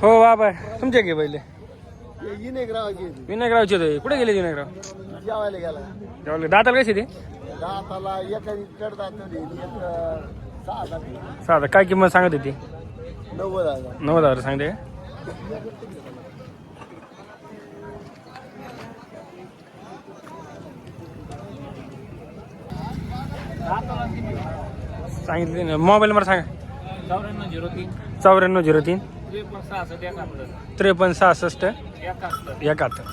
हो बाबा तुमचे घे पहिले. विनायकरावची विनायकरावचे होते. कुठे गेले विनायकराव? जेवायला गेला. जेवले. दाताला कशी ते? दाताला एखादी कडदात साधा काय किंमत सांगत होती? 90,000. 90,000 सांगते का? सांगितले ना. मोबाईल नंबर सांगा. 9403 9403 63 63 71 71.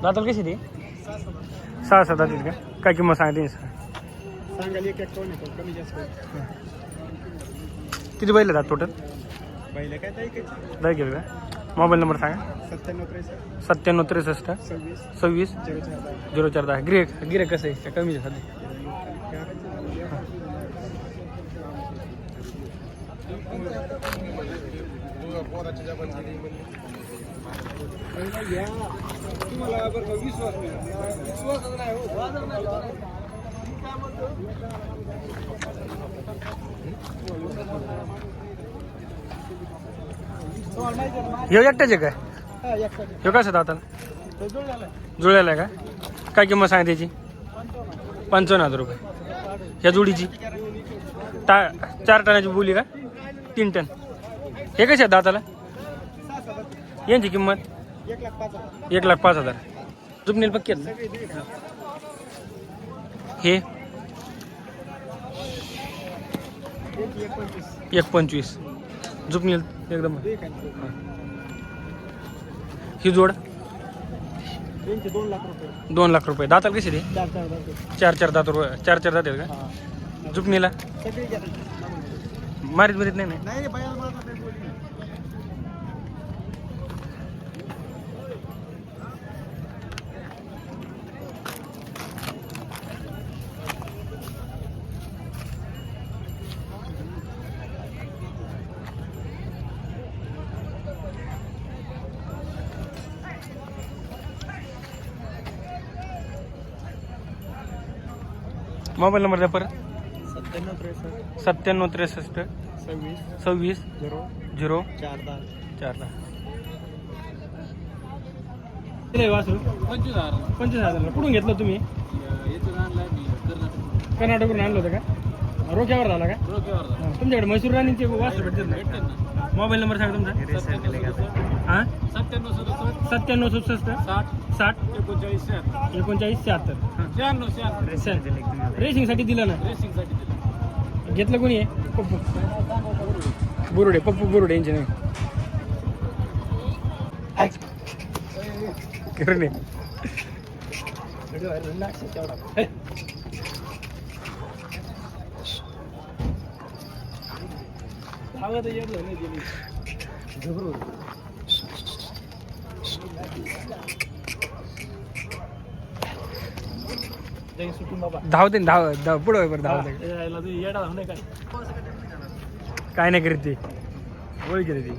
दाताल कशी ती? 6-7 दातील का? काय किंमत सांगते? सांगाल एक कमी जास्त किती बैल आहेत टोटल? पहिले काय ताई 10 किलो का? मोबाईल नंबर सांगा. 97 97 63 26 26 0410. 0410. गिरे कसं आहे? त्या कमी आहे सध्या. तुम्हाला बरं विश्वास नाही ह्यो एकटाच आहे काय? ह्यो कसं दाताला? जुळलेला आहे का? काय किंमत सांगा त्याची? 55,000 रुपये. ह्या जोडीची 4 टनाची बोली का? 3 टन. हे कसे आहेत दाताला? यांची किंमत 1,05,000. जुपनील पक्की आहेत ना? हे 1,25,000 जुपनील एकदम. ही जोड 2 लाख रुपये. दाताला कशी दे? 4 दात रुपये. 4 दात आहेत का? जुपनीला मारीत नाही नाही. मोबाईल नंबर द्या परत. 97 63 26 0 410. 25,000. कुठून घेतलं तुम्ही? कर्नाटकवरून आणलं होतं का? रोक्यावर झाला का? तुमच्याकडे म्हैसूर राणीचे वासर भेटतात ना? मोबाईल नंबर सांगा तुमचा. हां 97 67 60 39 76. रेसिंगसाठी दिलं ना? घेतलं कोणी आहे? पप्पू बुरुडे. पप्पू बुरुडे यांचे नाही. धावते धाव पुढे बरं धावते. काय नाही करीत ती. गोळी करीत ती.